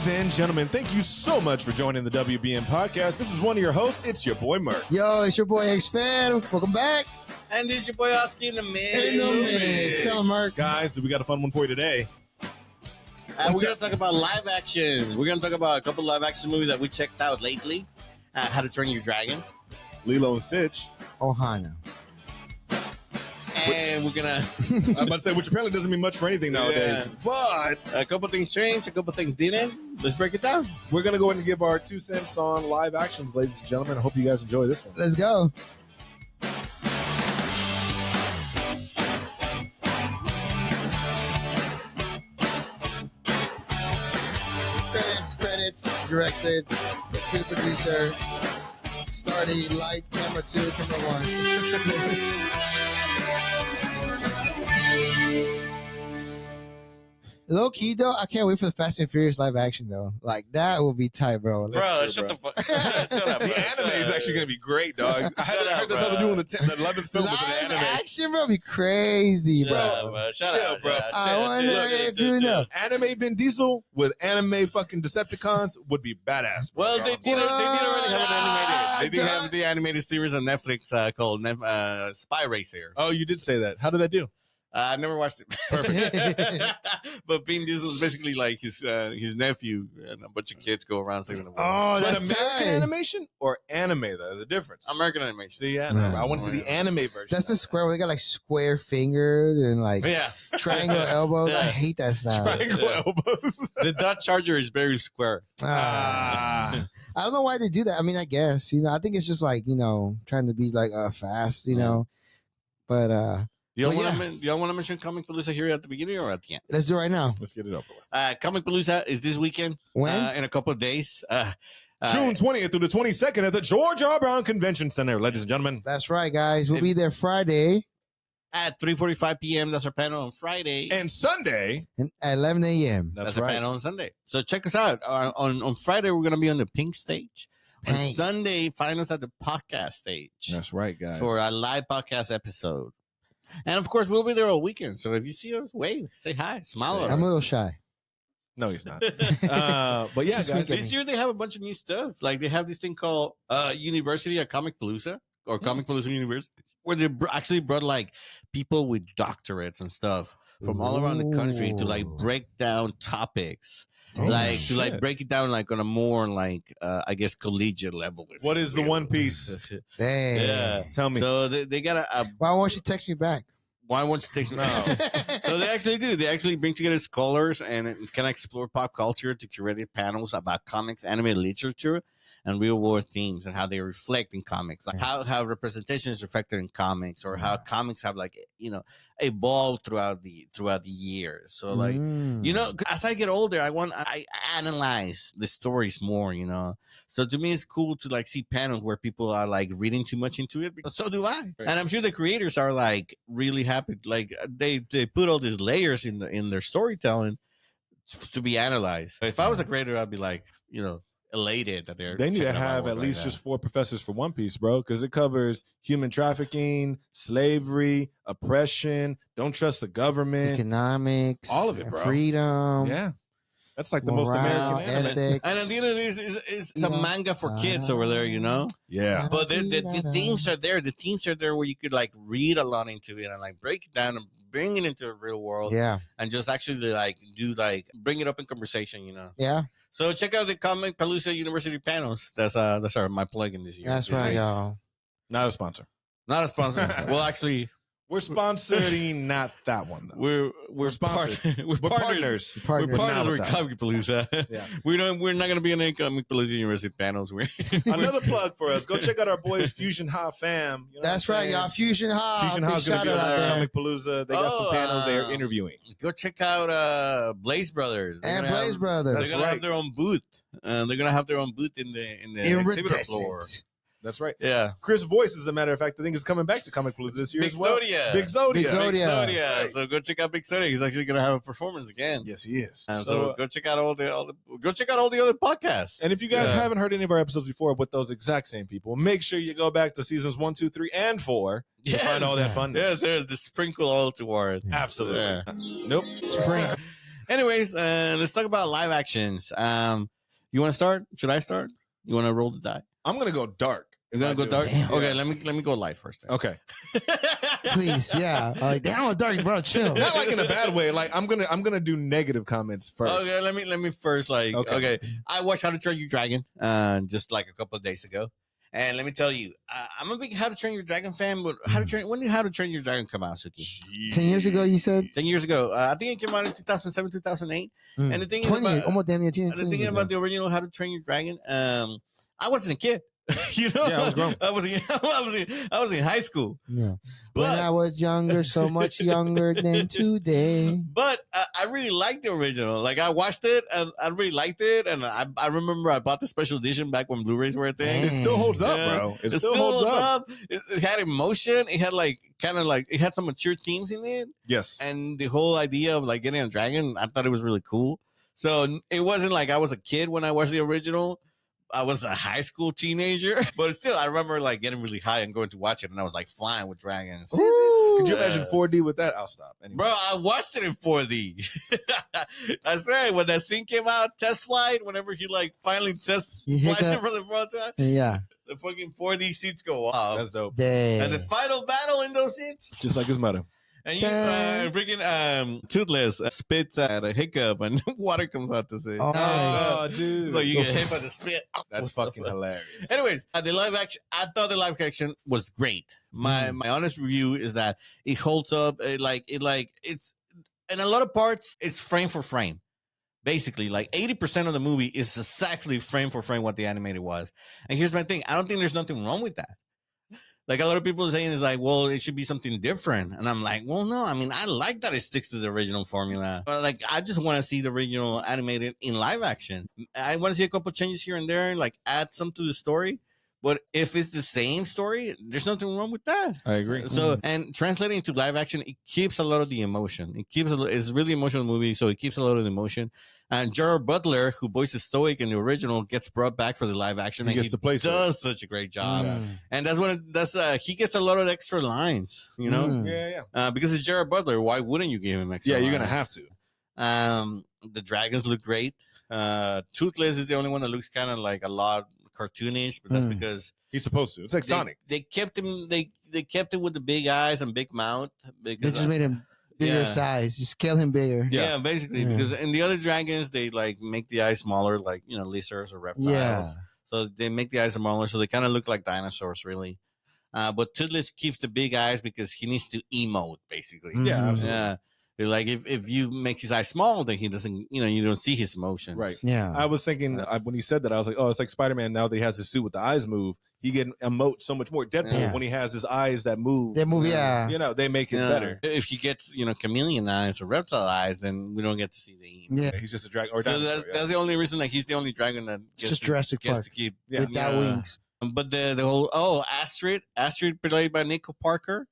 Ladies and gentlemen, thank you so much for joining the WBM Podcast. This is one of your hosts. It's your boy, Merk. Yo, it's your boy, X-Fan. Welcome back. And it's your boy, Oski in the mix. In the mix. Tell him, Merk. Guys, we got a fun one for you today. We're going to talk about live action. We're going to talk about a couple live action movies that we checked out lately. How to Train Your Dragon. Lilo and Stitch. Ohana. And we're going to... I'm about to say, which apparently doesn't mean much for anything nowadays. Yeah. But a couple things changed, a couple things didn't. Let's break it down. we're going to go ahead and give our 2 cents on live actions, ladies and gentlemen. I hope you guys enjoy this one. Let's go. Credits, directed, executive producer, starting light, camera 2, camera 1. Low key though, I can't wait for the Fast and Furious live action though. Like that will be tight, bro. Shut the fuck Shut up, bro. The anime is actually going to be great, dog. I heard that's how they're doing the 11th film with Live an anime. action, bro, be crazy, bro. Shut up, bro. I wonder if you know. Anime Vin Diesel with anime fucking Decepticons would be badass. Bro. Well, they did already have an animated. They did have the animated series on Netflix called Spy Racer. Oh, you did say that. How did that do? I never watched it. Perfect. But Vin Diesel is basically like his nephew, and a bunch of kids go around saving the world. Oh, But that's American tight. animation or anime, though? There's a difference. American animation. See, yeah, Yeah. I want to see the anime version. That's the square where they got like square fingers and like Yeah. triangle elbows. I Yeah. hate that style. triangle Yeah. elbows. The Dodge Charger is very square. Ah. I don't know why they do that. I mean, I guess, I think it's just like, trying to be like fast, know. But Do y'all Well, want to mention Comic Palooza here at the beginning or at the end? let's do it right now. Let's get it over with. Comic Palooza is this weekend. When? In a couple of days. June 20th through the 22nd at the George R. Brown Convention Center, ladies and gentlemen. That's right, guys. We'll be there Friday At 3:45 p.m. That's our panel on Friday. And Sunday, at 11 a.m. That's our panel on Sunday. So check us out. On Friday, we're going to be on the pink stage. On Pink. Sunday, find us at the podcast stage. That's right, guys. For a live podcast episode. And of course, we'll be there all weekend. So if you see us, wave, say hi, smile. at I'm a us. little shy. No, he's not. But yeah, Just guys. weekend. This year they have a bunch of new stuff. Like they have this thing called University at Comic Palooza or Comic Palooza University, where they actually brought like people with doctorates and stuff from all around the country to like Ooh. break down topics. Oh, Like to shit. like break it down like on a more like I guess collegiate level. What is the One Piece? Dang. Yeah. Tell me. So they got a Why won't you text me back? why won't you take some So they actually do. They actually bring together scholars and kind of explore pop culture to curated panels about comics, anime literature, and real world themes and how they reflect in comics, like how representation is reflected in comics, or how comics have like evolved throughout the years. So like as I get older, I analyze the stories more. So to me, it's cool to like see panels where people are like reading too much into it. Because so do I, and I'm sure the creators are like really happy. Like they put all these layers in their storytelling to be analyzed. If I was a creator, I'd be like elated that They need to have at least just 4 professors for One Piece, bro, because it covers human trafficking, slavery, oppression, don't trust the government, economics, all of it, bro. freedom. Yeah. That's like the Morale, most American anime. ethics. And at the end of this, it's a manga for kids over there, Yeah. But the themes are there. The themes are there where you could like read a lot into it and like break it down and bring it into the real world. Yeah. And just actually like bring it up in conversation, Yeah. So check out the Comic Palooza University panels. That's my plug in this year. That's right, y'all. Not a sponsor. Not a sponsor. Well, actually, We're sponsoring not that one, though. we're sponsored. we're partners. Partners. We're partners Not with with that. Comic Palooza. Yeah. We're not going to be in any Comic Palooza University panels. Another plug for us. Go check out our boys Fusion High fam. You know That's what I'm right, saying? y'all. Fusion High. Fusion Big High's going to shout be out on there. Comic Palooza. They got some panels they're interviewing. Go check out Blaze Brothers. They're And gonna Blaze have- Brothers. They're That's going to right. have their own booth. They're going to have their own booth in the exhibitor floor. Iridescent. That's right. Yeah. Chris Voice, as a matter of fact, I think is coming back to Comic Palooza this year Big as well. Zodia. Big Zodia. Big Zodia. Big Zodia. Right. So go check out Big Zodia. He's actually going to have a performance again. Yes, he is. So go check out all the other podcasts. And if you guys Yeah. haven't heard any of our episodes before with those exact same people, make sure you go back to seasons 1, 2, 3, and 4 to find all that fun. Yeah, they're the sprinkle all towards. Absolutely. Yeah. Nope. Spring. Anyways, let's talk about live actions. You want to start? Should I start? You want to roll the die? I'm gonna go dark. You're gonna go dark. Damn. Okay, let me go light first. Then. Okay. Please, yeah. Like, damn, dark, bro, chill. Not like in a bad way. Like I'm gonna do negative comments first. Okay, let me first okay. I watched How to Train Your Dragon just like a couple of days ago, and let me tell you, I'm a big How to Train Your Dragon fan. But when did How to Train Your Dragon come out, Suki? 10 years ago, you said? 10 years ago. I think it came out in 2007, 2008. And the thing is 20 about, almost damn near 10 the thing years about ago. the original How to Train Your Dragon, I wasn't a kid. You know, Yeah, I was grown. I was in high school. Yeah. But When I was younger, so much younger than today. But I really liked the original. Like I watched it and I really liked it. And I remember I bought the special edition back when Blu-rays were a thing. It still holds up, Yeah. bro. It still holds up. It had emotion. It had it had some mature themes in it. Yes. And the whole idea of like getting a dragon, I thought it was really cool. So it wasn't like I was a kid when I watched the original. I was a high school teenager, but still, I remember like getting really high and going to watch it, and I was like flying with dragons. Could you imagine 4D with that? I'll stop. Anyway. Bro, I watched it in 4D. That's right. When that scene came out, test flight, whenever he like finally flies it for the front time, Yeah. the fucking 4D seats go off. That's dope. Dang. And the final battle in those seats, Just like his mother. and you freaking Toothless spits at a hiccup, and water comes out the seat. Oh, dude. So you get hit by the spit. That's fucking hilarious. Anyways, the live action, I thought the live action was great. My honest review is that it holds up. It's in a lot of parts, it's frame for frame. Basically, like 80% of the movie is exactly frame for frame what the animated was. And here's my thing: I don't think there's nothing wrong with that. Like a lot of people are saying is like, well, it should be something different. And I'm like, well, no, I mean, I like that it sticks to the original formula. But like, I just want to see the original animated in live action. I want to see a couple changes here and there, like add some to the story. But if it's the same story, there's nothing wrong with that. I agree. So, and translating to live action, it keeps a lot of the emotion. It's really emotional movie, so it keeps a lot of the emotion. And Gerard Butler, who voices Stoic in the original, gets brought back for the live action. He gets to play does such a great job. Mm. And he gets a lot of extra lines, you know? Mm. Because it's Gerard Butler. Why wouldn't you give him extra Yeah, lines? you're going to have to. The dragons look great. Toothless is the only one that looks kind of like a lot cartoonish, but that's because He's supposed to. It's like Sonic. they kept him. They kept him with the big eyes and big mouth. They just made him bigger Yeah. size. Just scale him bigger. Yeah, basically, Yeah. because in the other dragons, they like make the eyes smaller, like lizards or reptiles. Yeah. So they make the eyes smaller, so they kind of look like dinosaurs, really. But Toothless keeps the big eyes because he needs to emote, basically. Mhm. Yeah, absolutely. Yeah. Like if you make his eyes small, then he doesn't, you don't see his emotions. Right. Yeah. I was thinking when he said that, I was like, oh, it's like Spider-Man now that he has his suit with the eyes move. He can emote so much more. Deadpool, Yeah. when he has his eyes that move. That movie, yeah. They make it better. If he gets, chameleon eyes or reptile eyes, then we don't get to see the emote. Yeah. He's just a dragon or So dinosaur. that's the only reason, like, he's the only dragon that It's just Jurassic gets Park to keep. without wings. But the whole Astrid played by Nico Parker.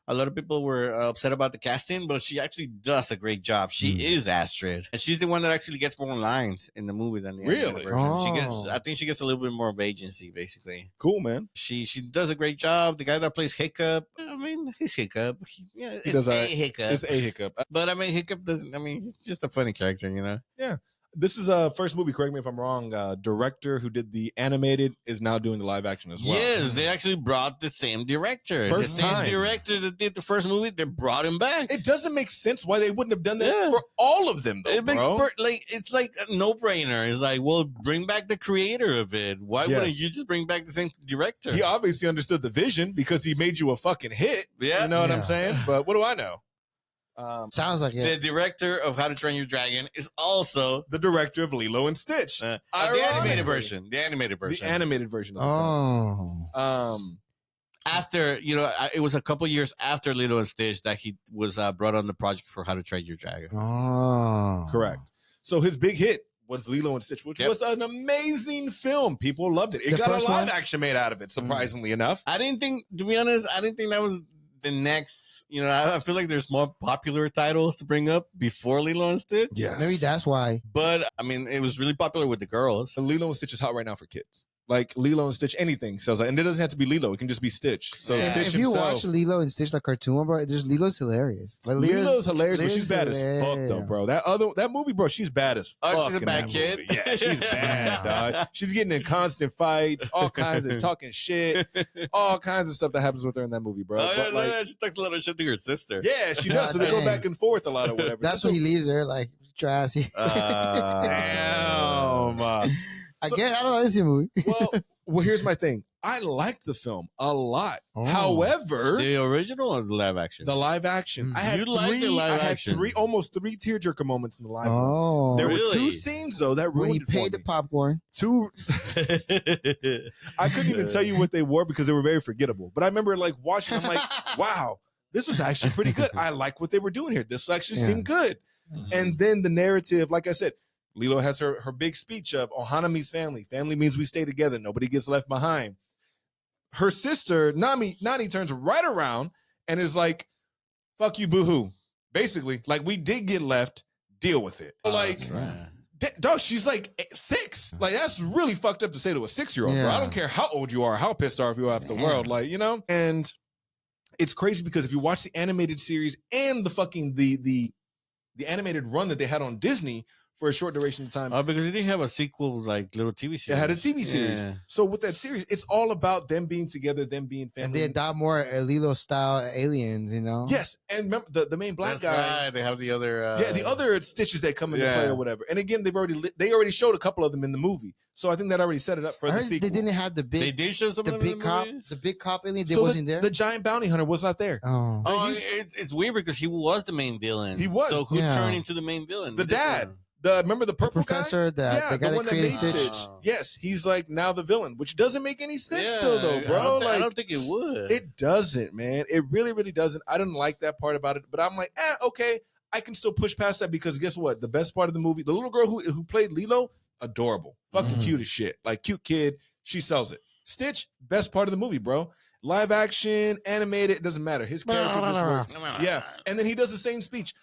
A lot of people were upset about the casting, but she actually does a great job. She is Astrid, and she's the one that actually gets more lines in the movie than the animated Really? version. Oh. I think she gets a little bit more of agency, basically. Cool, man. She does a great job. The guy that plays Hiccup, I mean, he's Hiccup. It's does a a- Hiccup. It's a hiccup. But I mean, Hiccup doesn't. I mean, he's just a funny character, This is a first movie, correct me if I'm wrong, director who did the animated is now doing the live action as well. Yes, they actually brought the same director. First the same time. director that did the first movie, they brought him back. It doesn't make sense why they wouldn't have done that Yeah. for all of them, though, It makes bro. it's like a no-brainer. It's like, well, bring back the creator of it. Why wouldn't Yes. you just bring back the same director? He obviously understood the vision because he made you a fucking hit. Yeah. You know what I'm Yeah. saying? But what do I know? Sounds like The it. director of How to Train Your Dragon is also The director of Lilo and Stitch. the Ironically. animated version. The animated version. The animated version of the Oh. film. After, it was a couple years after Lilo and Stitch that he was brought on the project for How to Train Your Dragon. Oh. Correct. So his big hit was Lilo and Stitch, which Yep. was an amazing film. People loved it. It The got a first live one? action made out of it, surprisingly enough. To be honest, I didn't think that was the next, I feel like there's more popular titles to bring up before Lilo and Stitch. Yes. Maybe that's why. But, I mean, it was really popular with the girls. So Lilo and Stitch is hot right now for kids. Like Lilo and Stitch, anything sells out. And it doesn't have to be Lilo. It can just be Stitch. So Yeah. Stitch If you himself. watch Lilo and Stitch, like cartoon, bro, Lilo's hilarious. Like Lilo's hilarious, but Lilo's she's bad as fuck, though, bro. That movie, bro, she's bad as fuck. Oh, she's a in bad that kid? movie. Yeah, she's bad, dog. She's getting in constant fights, all kinds of talking shit, all kinds of stuff that happens with her in that movie, bro. Oh, But, yeah, like, she talks a lot of shit to her sister. yeah, she does. So they go Dang. back and forth a lot or whatever. That's So- when he leaves her, like, trash. Damn. I So- guess I don't know. It's a movie. Well, here's my thing. I liked the film a lot. Oh. However, The original or the live action? the live action, I had You like the live action. almost three tearjerker moments in the live one. Oh, There were Really? 2 scenes though that when he ruined it for paid the me. popcorn. 2 I couldn't even tell you what they were because they were very forgettable. But I remember like watching, I'm like, wow, this was actually pretty good. I like what they were doing here. This actually seemed good. And then the narrative, like I said, Lilo has her big speech of Ohana means family. Family means we stay together. Nobody gets left behind. Her sister, Nani, turns right around and is like, fuck you, boo-hoo. Basically, like, we did get left, deal with it. Like, dog, she's like 6. Like, that's really fucked up to say to a 6-year-old, bro. Yeah. I don't care how old you are, how pissed off you are after the world. Like, you know? And it's crazy because if you watch the animated series and the fucking the animated run that they had on Disney for a short duration of time, Oh, because they didn't have a sequel, like little TV series. it had a TV series. Yeah. So with that series, it's all about them being together, them being family. And they adopt more Lilo style aliens, you know? Yes, and remember the main black That's guy. right. They have the other. Yeah, the other stitches that come into Yeah. play or whatever. And again, they already showed a couple of them in the movie. So I think that already set it up for I the heard sequel. they didn't have the They big, did show some the of them big in cop, movie? the big cop alien. They So wasn't there. The giant bounty hunter was not there. Oh, Oh, he's- it's weird because he was the main villain. He was. So who Yeah. turned into the main villain? The This dad. one. Remember the the purple professor, guy? the guy the that one that created made Stitch. Stitch. Yes, he's like now the villain, which doesn't make any sense Yeah, still though, bro. I Like don't think it would. it doesn't, man. It really, really doesn't. I didn't like that part about it, but I'm like, okay, I can still push past that because guess what? The best part of the movie, the little girl who played Lilo, adorable, fucking Mhm. cute as shit, like cute kid. She sells it. Stitch, best part of the movie, bro. Live action, animated, it doesn't matter. His character just works. Yeah, and then he does the same speech.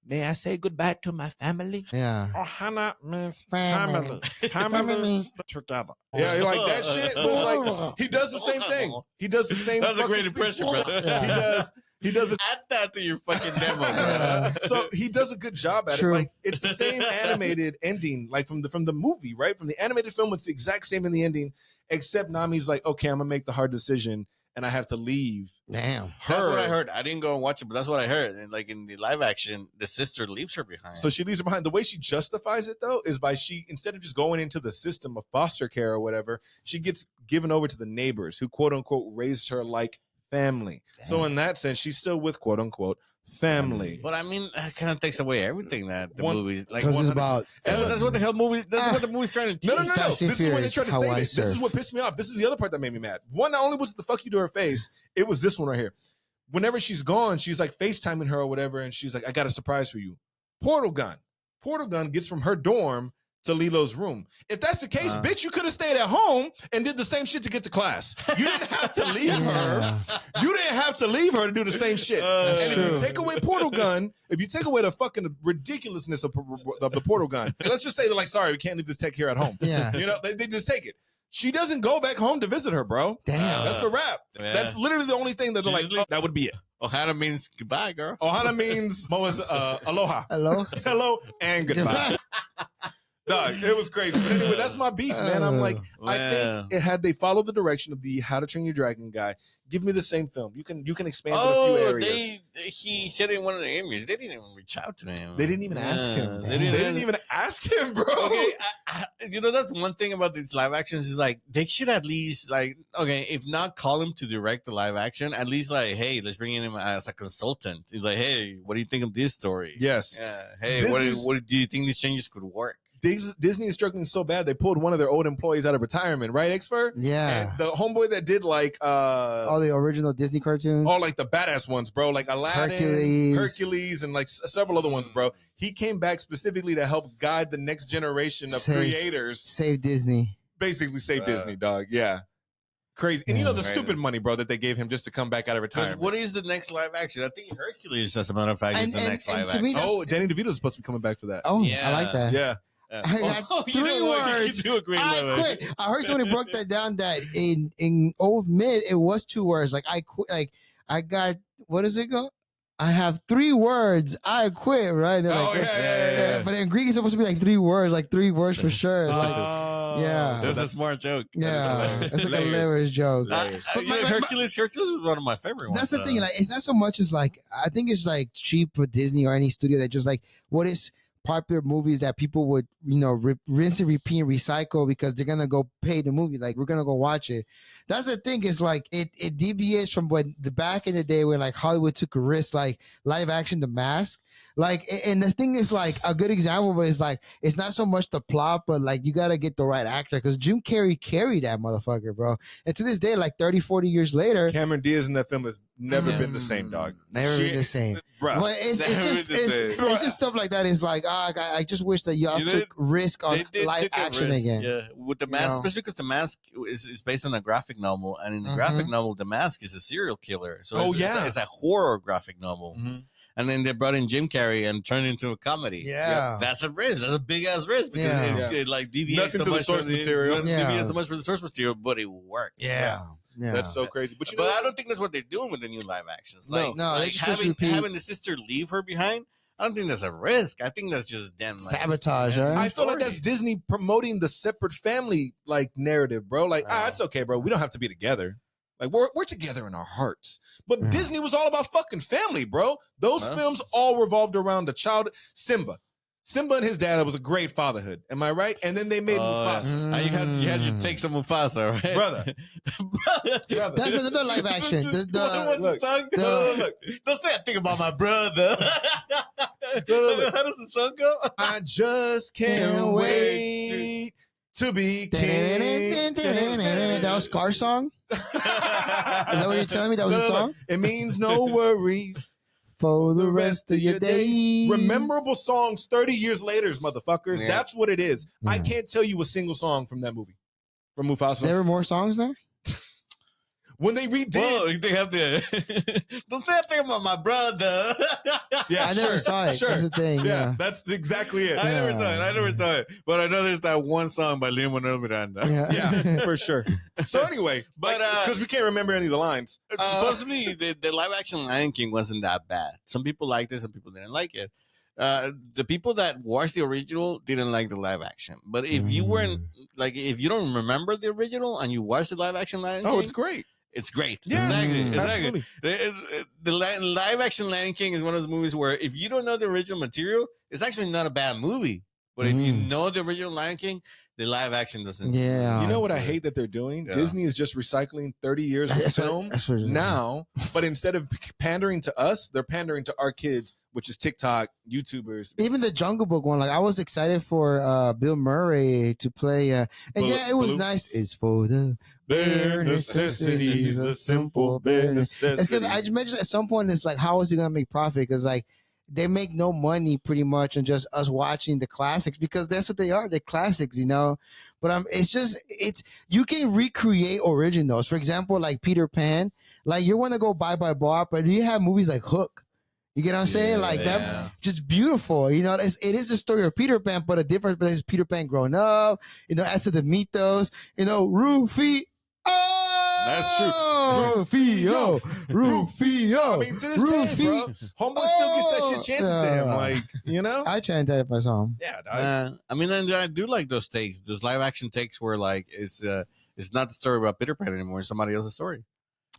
May I say goodbye to my family? Yeah. Ohana means Family. family together. Yeah, you're like that shit. So it's like he does the same thing. He does the same. That's a fucking great speech. impression, bro. Yeah. He does it. Add that to your fucking demo, bro. Yeah. So he does a good job at True. it. Like it's the same animated ending, like from the movie, right? From the animated film, it's the exact same in the ending, except Nami's like, okay, I'm gonna make the hard decision, and I have to leave. Damn. That's what I heard. I didn't go and watch it, but that's what I heard. And like in the live action, the sister leaves her behind. So she leaves her behind. The way she justifies it though is by instead of just going into the system of foster care or whatever, she gets given over to the neighbors who quote unquote raised her like family. So Damn. in that sense, she's still with quote unquote family. But I mean, that kind of takes away everything that the One- movie like. Because it's 100 about That's what the hell movie. That's what the movie's trying to teach. No. Fast and This is what they Furious, tried to how say. I This is surf. what pissed me off. This is the other part that made me mad. One, not only was it the fuck you to her face, it was this one right here. Whenever she's gone, she's like FaceTiming her or whatever, and she's like, I got a surprise for you. Portal gun. Portal gun gets from her dorm to Lilo's room. If that's the case, bitch, you could have stayed at home and did the same shit to get to class. You didn't have to leave her. Yeah. You didn't have to leave her to do the same shit. That's And if true. you take away portal gun, if you take away the fucking ridiculousness of the portal gun, and let's just say they're like, sorry, we can't leave this tech here at home. Yeah. You know, they just take it. She doesn't go back home to visit her, bro. Damn. That's a wrap. Yeah. That's literally the only thing that they're She like, just leave- that would be it. Ohana means goodbye, girl. Ohana means aloha. Hello. Hello and goodbye. Dog, it was crazy. But anyway, that's my beef, man. I'm like, I think had they followed the direction of the How to Train Your Dragon guy, give me the same film. You can expand it a few areas. He said in one of the interviews they didn't even reach out to him. They didn't even ask him. They They didn't even ask him, bro. Okay, you know that's one thing about these live actions is like they should at least like if not call him to direct the live action, at least like hey, let's bring in him as a consultant. He's like, hey, what do you think of this story? Yes. Yeah. Hey, Disney's- what do you think these changes could work? Disney is struggling so bad they pulled one of their old employees out of retirement, right, Xfer? Yeah. And the homeboy that did like All the original Disney cartoons. all like the badass ones, bro, like Aladdin, Hercules, and like several other ones, bro. He came back specifically to help guide the next generation of creators, Save Disney. basically save Disney, dog. Yeah. Crazy. And you know the Right. stupid money, bro, that they gave him just to come back out of 'Cause retirement. what is the next live action? I think Hercules, as a matter of fact, is And- the and- next and live to me, action. Oh, Danny DeVito's supposed to be coming back for that. Oh, Yeah. I like that. Yeah. I got you 3 know what? You words. can do a great I live quit. action. I heard somebody broke that down that in old mid it was 2 words. Like I quit. Like I got what does it go? I have 3 words. I quit. Right? They're Oh, like, yeah. But in Greek it's supposed to be like 3 words. Like 3 words for sure. Like yeah. That's a smart joke. yeah, hilarious. it's like a Hilarious. hilarious joke. Hilarious. But Yeah, Hercules is one of my favorite ones. That's the thing. Like, it's not so much as like I think it's like cheap for Disney or any studio that just like what is popular movies that people would rinse and repeat and recycle because they're gonna go pay the movie. Like we're gonna go watch it. That's the thing. Is like it deviates from when the back in the day when like Hollywood took a risk, like live action, The Mask. Like, and the thing is like a good example, but it's like it's not so much the plot, but like you gotta get the right actor because Jim Carrey carried that motherfucker, bro. And to this day, like 30, 40 years later, Cameron Diaz in that film has never been the same, dog. never been the same. Bro. But it's just stuff like that. It's like I just wish that y'all took risk on live action again. Yeah, with The Mask, especially because The Mask is based on a graphic novel, and in the graphic novel, The Mask is a serial killer. So it's a horror graphic novel. Mm-hmm. And then they brought in Jim Carrey and turned it into a comedy. Yeah. That's a risk. That's a big ass risk because it like deviates Nothing so to the much source from material. Deviates so much from the source material, but it worked. Yeah. That's so crazy. But I don't think that's what they're doing with the new live actions. Like, no, like having the sister leave her behind. I don't think that's a risk. I think that's just them like, sabotage. Right? I feel like that's Disney promoting the separate family like narrative, bro. Like, it's okay, bro. We don't have to be together. Like we're together in our hearts. But Disney was all about fucking family, bro. Those films all revolved around the child. Simba and his dad, it was a great fatherhood. Am I right? And then they made Mufasa. You had your takes on Mufasa, right? Brother. That's another live action. Look. Don't say a thing about my brother. Look. How does the song go? I just can't wait to be king. That was Scar song? Is that what you're telling me? That was a song? It means no worries for the rest of your days. Memorable songs 30 years later, motherfuckers. Yeah. That's what it is. Yeah. I can't tell you a single song from that movie. From Mufasa. There were more songs there? When they redid. Well, they have the. Don't say a thing about my brother. Yeah, I never saw it. Sure. That's the thing. Yeah, that's exactly it. I never saw it. But I know there's that one song by Lin-Manuel Miranda. Yeah, for sure. So anyway, But, it's because we can't remember any of the lines. Supposedly, the live action Lion King wasn't that bad. Some people liked it, some people didn't like it. The people that watched the original didn't like the live action. But if you weren't if you don't remember the original and you watch the live action Lion King, It's great. it's great. Yeah, Exactly. absolutely. The live action Lion King is one of those movies where if you don't know the original material, it's actually not a bad movie. But if you know the original Lion King, the live action doesn't. Yeah. You know what I hate that they're doing? Yeah. Disney is just recycling 30 years of film now, but instead of pandering to us, they're pandering to our kids, which is TikTok, YouTubers. Even the Jungle Book one, like I was excited for Bill Murray to play, and it was nice. It's for the bare necessities, the simple bare necessities. It's because I just mentioned at some point, it's like, how is he gonna make profit? Because like they make no money pretty much on just us watching the classics because that's what they are. They're classics, But it's you can recreate originals. For example, like Peter Pan, like you want to go bye bye bar, but you have movies like Hook. You get what I'm saying? Like that, just beautiful. It is the story of Peter Pan, but a different place. Peter Pan growing up. As to the mythos, Rufy. Oh, That's true. Rufio. I mean, to this day, bro, homeboy still gets that shit chanted to him. Like, I chanted that if I saw him. Yeah, I mean, and I do like those takes, those live action takes where like it's not the story about Peter Pan anymore; it's somebody else's story.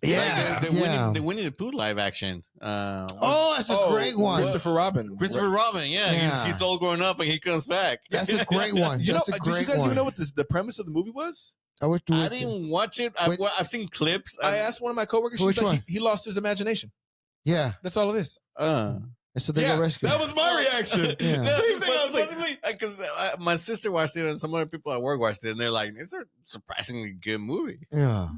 Yeah, the Winnie the Pooh live action. That's a great one. Christopher Robin. Yeah. He's all grown up and he comes back. That's a great one. Did you guys even know what the premise of the movie was? I didn't watch it. I've seen clips. I asked one of my coworkers. Which She's like, one? he lost his imagination. Yeah, that's all it is. So they go rescue. That was my reaction. Yeah. No, Same thing. I was like, because my sister watched it and some other people at work watched it, and they're like, "It's a surprisingly good movie." Yeah,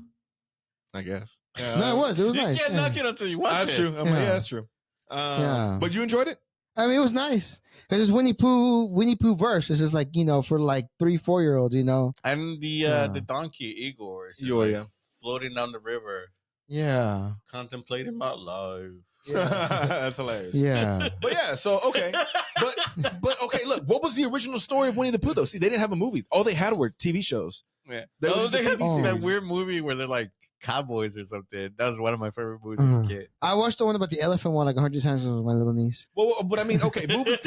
I guess. No, it was. It was nice. You can't knock it until you watch that's it. true. That's true. But you enjoyed it? I mean, it was nice. Because it's Winnie Pooh verse. It's just like, for like 3-4-year-olds, And the donkey Igor is just floating down the river. Yeah. Contemplating my life. That's hilarious. Yeah. But yeah, so okay. But okay, look, what was the original story of Winnie the Pooh though? See, they didn't have a movie. All they had were TV shows. Yeah. They Oh, they had TV that series. weird movie where they're like cowboys or something. That was one of my favorite movies as a kid. I watched the one about the elephant one like 100 times with my little niece. Well, but I mean, okay, movies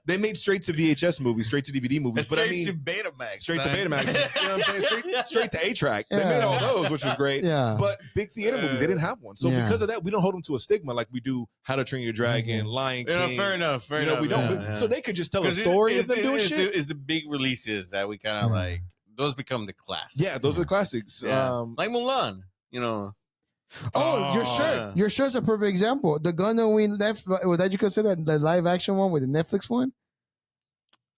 they made straight to VHS movies, straight to DVD movies. But I mean, to Betamax. straight to Betamax. You know what I'm saying? Straight to A-Track. They Yeah. made all those, which was great. Yeah. But big theater movies, they didn't have one. So Yeah. because of that, we don't hold them to a stigma like we do How to Train Your Dragon, Lion King. Yeah, fair enough. Fair You know, enough. we don't. Yeah, yeah. So they could just tell a 'Cause story of it's them doing shit. It's the big releases that we kind of like. Those become the classics. Yeah, those are the classics. Yeah. Like Mulan. You know. Oh, your shirt. Your shirt's a perfect example. The Gundam we left, would that you consider the live action one with the Netflix one?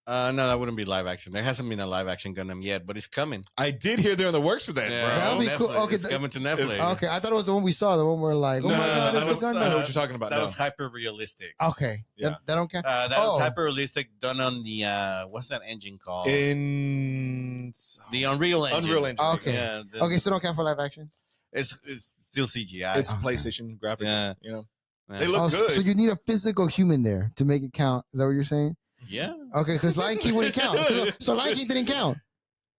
No, that wouldn't be live action. There hasn't been a live action Gundam yet, but it's coming. I did hear they're in the works for that, Yeah, bro. That would be cool. Netflix. Okay, It's coming to Netflix. Okay, I thought it was the one we saw, the one where like, oh No, my god, that it's a was, I know Gundam. what you're talking about. That No. was hyper realistic. Okay, Yeah. that don't count. That Oh. was hyper realistic, done on the what's that engine called? In The Unreal Engine. Unreal Engine. Okay. Yeah. Okay, so don't count for live action. It's still CGI. It's Okay. PlayStation graphics. Yeah. You know, Yeah. they look good. So you need a physical human there to make it count. Is that what you're saying? Yeah. Okay, because Lion King wouldn't count. So Lion King didn't count.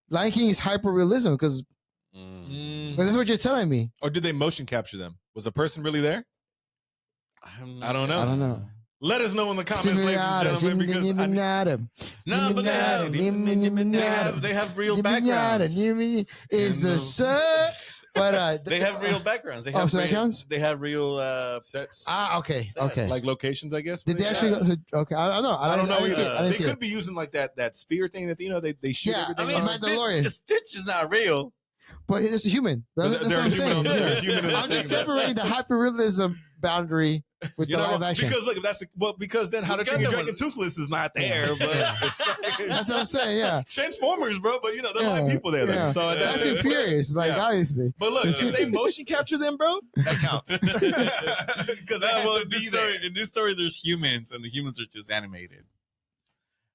Lion King is hyper realism because Mm. that's what you're telling me. Or did they motion capture them? Was a person really there? I don't know. I don't know. Let us know in the comments, ladies and gentlemen, because No, but they have real backgrounds. Is the sir. But They have real backgrounds. They Oh, have so that real, counts? They have real sets, okay, Sad. okay. like locations, I guess. Did they actually go? Okay, I don't know. I don't know didn't see it. either. I didn't They see could it. be using like that sphere thing that they shoot Yeah, everything. I mean, on. Mandalorian. Stitch is not real. But it's a human. That's what They're I'm human saying. on- they're Yeah. human in the I'm just thing, but- separating the hyperrealism boundary with You the know, live action. because look, if that's because then How to Train Your Gundam Dragon was- Toothless is not there, but That's what I'm saying. Yeah, Transformers, bro. But you know, there are a lot of people there. Yeah. So Fast and Furious, like Yeah. obviously. But look, if they motion capture them, bro, that counts. Because that has to be there. in this story, there's humans, and the humans are just animated.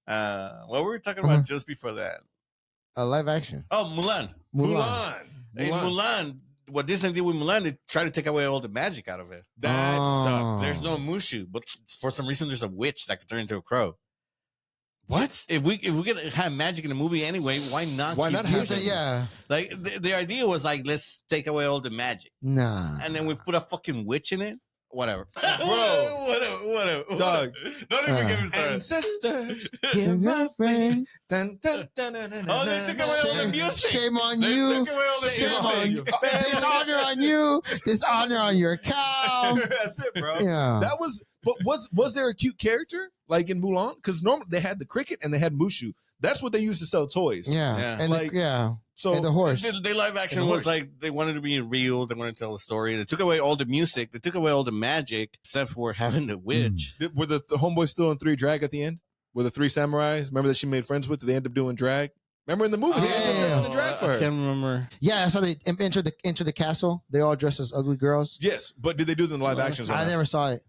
What were we talking about just before that? A live action. Oh, Mulan. Mulan. In Mulan, what Disney did with Mulan, they tried to take away all the magic out of it. That Oh. sucks. There's no Mushu, but for some reason, there's a witch that could turn into a crow. What? If we could have magic in the movie anyway, why not? Why keep not using have it? Yeah. Like the idea was like, let's take away all the magic, Nah. and then we put a fucking witch in it. Whatever, Bro. whatever. Dog. Don't even get me started. Ancestors. Give my friend. Dun, dun, dun, dun, dun, Oh, they took away all the Shame, music. shame on They you. took away all the Shame music. on you. Dishonor on you. Dishonor on your cow. That's it, bro. Yeah. That was, but was there a cute character like in Mulan? Because normally they had the cricket and they had Mushu. That's what they used to sell toys. Yeah. Yeah. And Like- yeah. So And the horse. They live action And the was horse. like they wanted to be real. They wanted to tell a story. They took away all the music. They took away all the magic, except for having the witch. were the homeboys still in 3 drag at the end? Were the 3 samurais? Remember that she made friends with? Did they end up doing drag? Remember in the movie? They ended up Yeah. dressing in drag for I her. can't remember. Yeah, I saw they enter the castle. They all dressed as ugly girls. Yes, but did they do them in live actions? or I not? never saw it.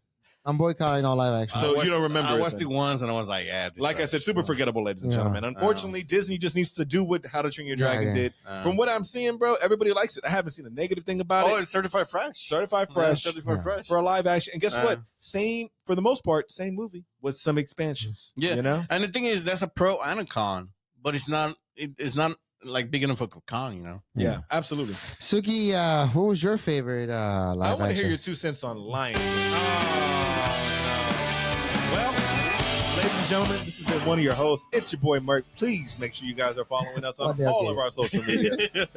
I'm boycotting all live action. So I watched- you don't remember I it watched then. it once and I was like, yeah. this Like I sucks. said, super forgettable, ladies and Yeah. gentlemen. Unfortunately, Disney just needs to do what How to Train Your Dragon Yeah. did. From what I'm seeing, bro, everybody likes it. I haven't seen a negative thing about Oh, it. it's certified fresh. Certified Yeah, fresh certified Yeah. fresh. for a live action. And guess what? Uh. Same, for the most part, same movie with some expansions. Yeah. You know? And the thing is, that's a pro and a con, but it's not. It's not like big enough for a con, you know. Yeah, absolutely. Suki, what was your favorite I live want to action? hear your 2 cents on Lion King. Well, ladies and gentlemen, this has been one of your hosts. It's your boy, Merk. Please make sure you guys are following us on Okay. all of our social media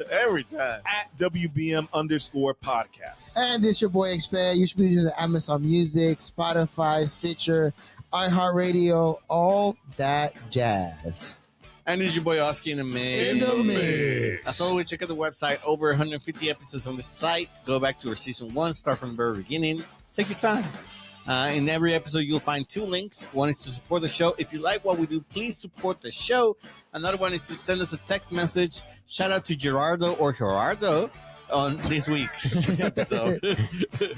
Every time. at WBM_podcast. And this your boy X-Fed. You should be using Amazon Music, Spotify, Stitcher, iHeartRadio, all that jazz. And this is your boy Oski in the mix. In the mix. As always, check out the website. Over 150 episodes on the site. Go back to our season 1. Start from the very beginning. Take your time. In every episode, you'll find 2 links. One is to support the show. If you like what we do, please support the show. Another one is to send us a text message. Shout out to Gerardo or Gerardo on this week's episode.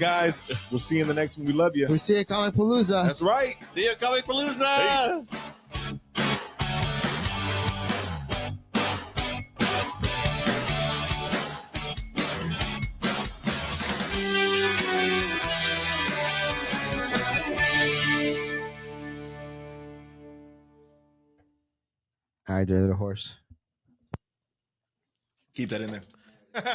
Guys, we'll see you in the next one. We love you. We see you at Comic Palooza. That's right. See you, Comic Palooza! Peace. ride their little horse. Keep that in there.